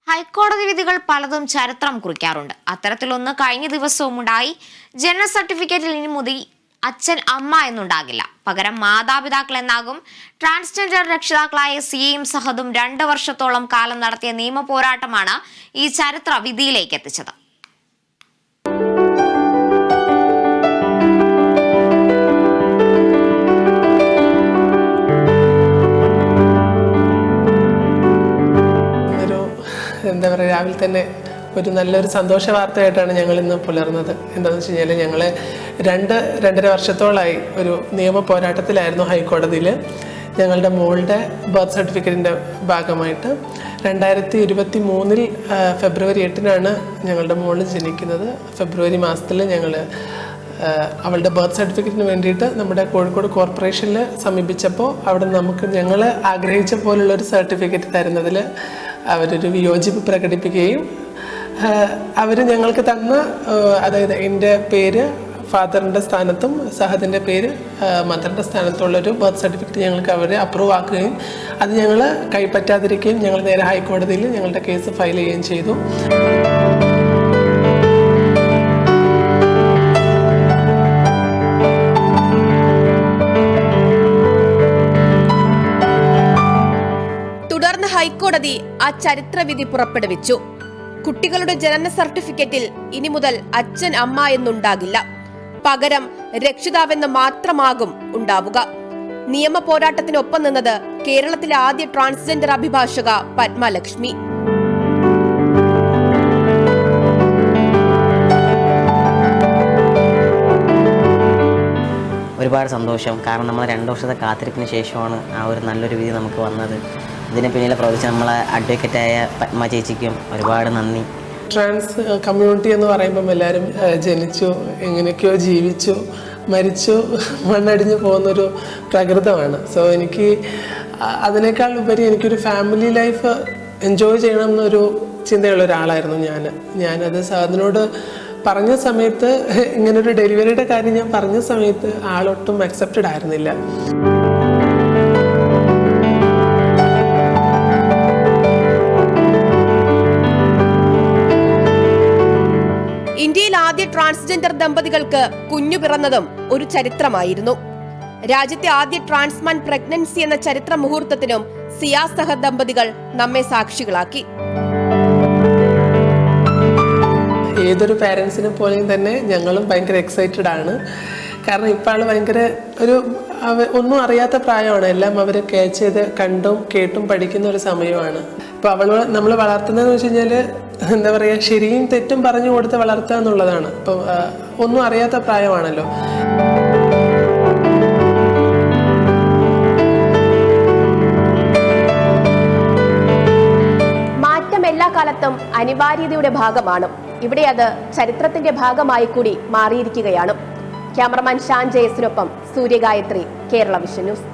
ഹൈക്കോടതി വിധികൾ പലതും ചരിത്രം കുറിക്കാറുണ്ട്. അത്തരത്തിലൊന്ന് കഴിഞ്ഞ ദിവസവും ഉണ്ടായി. ജനന സർട്ടിഫിക്കറ്റിൽ ഇനി മുതൽ അച്ഛൻ അമ്മ എന്നുണ്ടാകില്ല, പകരം മാതാപിതാക്കൾ എന്നാകും. ട്രാൻസ്ജെൻഡർ രക്ഷിതാക്കളായ സിയയും സഹദും 2 വർഷത്തോളം കാലം നടത്തിയ നിയമ പോരാട്ടമാണ് ഈ ചരിത്ര വിധിയിലേക്ക് എത്തിച്ചത്. എന്താ പറയുക, രാവിലെ തന്നെ ഒരു നല്ലൊരു സന്തോഷ വാർത്തയായിട്ടാണ് ഞങ്ങൾ ഇന്ന് പുലർന്നത്. എന്താണെന്ന് വെച്ച് കഴിഞ്ഞാൽ ഞങ്ങൾ 2-2.5 വർഷത്തോളമായി ഒരു നിയമ പോരാട്ടത്തിലായിരുന്നു ഹൈക്കോടതിയിൽ. ഞങ്ങളുടെ മോളുടെ ബർത്ത് സർട്ടിഫിക്കറ്റിൻ്റെ ഭാഗമായിട്ട് 2023 ഫെബ്രുവരി 8 ഞങ്ങളുടെ മോള് ജനിക്കുന്നത്. ഫെബ്രുവരി മാസത്തിൽ ഞങ്ങൾ അവളുടെ ബർത്ത് സർട്ടിഫിക്കറ്റിന് വേണ്ടിയിട്ട് നമ്മുടെ കോഴിക്കോട് കോർപ്പറേഷനിൽ സമീപിച്ചപ്പോൾ അവിടെ ഞങ്ങൾ ആഗ്രഹിച്ച പോലുള്ളൊരു സർട്ടിഫിക്കറ്റ് തരുന്നതിൽ അവരൊരു വിയോജിപ്പ് പ്രകടിപ്പിക്കുകയും അവർ ഞങ്ങൾക്ക് തന്ന, അതായത് എൻ്റെ പേര് ഫാദറിൻ്റെ സ്ഥാനത്തും സഹദിൻ്റെ പേര് മദറിൻ്റെ സ്ഥാനത്തുള്ളൊരു ബർത്ത് സർട്ടിഫിക്കറ്റ് ഞങ്ങൾക്ക് അവർ അപ്രൂവ് ആക്കുകയും അത് ഞങ്ങൾ കൈപ്പറ്റാതിരിക്കുകയും ഞങ്ങൾ നേരെ ഹൈക്കോടതിയിൽ ഞങ്ങളുടെ കേസ് ഫയൽ ചെയ്യുകയും ചെയ്തു. തുടർന്ന് ഹൈക്കോടതി ആ ചരിത്രവിധി പുറപ്പെടുവിച്ചു. കുട്ടികളുടെ ജനന സർട്ടിഫിക്കറ്റിൽ ഇനി മുതൽ അച്ഛൻ അമ്മ എന്നുണ്ടാകില്ല, പകരം രക്ഷിതാവെന്ന് മാത്രമാകും ഉണ്ടാവുക. നിയമ പോരാട്ടത്തിനൊപ്പം നിന്നത് കേരളത്തിലെ ആദ്യ ട്രാൻസ്ജെൻഡർ അഭിഭാഷക പത്മലക്ഷ്മി. ഒരുപാട് സന്തോഷം. കാരണം നമ്മൾ 2 വർഷത്തെ കാത്തിരിപ്പിന് ശേഷമാണ് ആ ഒരു നല്ലൊരു വിധി നമുക്ക് വന്നത്. ഇതിന് പിന്നിൽ പ്രവർത്തിച്ച നമ്മളെ അഡ്വക്കേറ്റായ പത്മ ചേച്ചിക്കും ഒരുപാട് നന്ദി. ട്രാൻസ് കമ്മ്യൂണിറ്റി എന്ന് പറയുമ്പം എല്ലാവരും ജനിച്ചു, എങ്ങനെയൊക്കെയോ ജീവിച്ചു, മരിച്ചു, മണ്ണടിഞ്ഞു പോകുന്നൊരു പ്രകൃതമാണ്. സോ എനിക്ക് അതിനേക്കാൾ ഉപരി എനിക്കൊരു ഫാമിലി ലൈഫ് എൻജോയ് ചെയ്യണം എന്നൊരു ചിന്തയുള്ള ഒരാളായിരുന്നു ഞാനത് സാറിനോട് പറഞ്ഞ സമയത്ത്, ഇങ്ങനൊരു ഡെലിവറിയുടെ കാര്യം ഞാൻ പറഞ്ഞ സമയത്ത് ആളൊട്ടും അക്സെപ്റ്റഡ് ആയിരുന്നില്ല. ഇന്ത്യയിൽ ആദ്യ ട്രാൻസ്ജെൻഡർ ദമ്പതികൾക്ക് കുഞ്ഞു പിറന്നതും ഒരു ചരിത്രമായിരുന്നു. രാജ്യത്തെ ആദ്യ ട്രാൻസ്മാൻ പ്രഗ്നൻസി എന്ന ചരിത്ര മുഹൂർത്തത്തിനും സിയ സഹദ് ദമ്പതികൾ നമ്മെ സാക്ഷികളാക്കി. ഏതൊരു പാരൻസിനെ പോലെയും തന്നെ ഞങ്ങളും ഭയങ്കര എക്സൈറ്റഡ് ആണ്. കാരണം ഇപ്പോൾ ആൾ ഭയങ്കര ഒന്നും അറിയാത്ത പ്രായമാണ്. എല്ലാം അവർ ക്യാച്ച് ചെയ്ത് കണ്ടും കേട്ടും പഠിക്കുന്ന ഒരു സമയമാണ്. ഇപ്പോൾ നമ്മൾ വളർത്തുന്നതെന്ന് വെച്ച് കഴിഞ്ഞാൽ എന്താ പറയുക, ശരിയും തെറ്റും പറഞ്ഞു കൊടുത്ത് വളർത്തുക എന്നുള്ളതാണ്. ഇപ്പോൾ ഒന്നും അറിയാത്ത പ്രായമാണല്ലോ. മാറ്റം എല്ലാ കാലത്തും അനിവാര്യതയുടെ ഭാഗമാണ്. ഇവിടെ അത് ചരിത്രത്തിന്റെ ഭാഗമായി കൂടി മാറിയിരിക്കുകയാണ്. ക്യാമറമാൻ ഷാൻ ജയസിനൊപ്പം സൂര്യഗായത്രി, കേരള വിഷൻ ന്യൂസ്.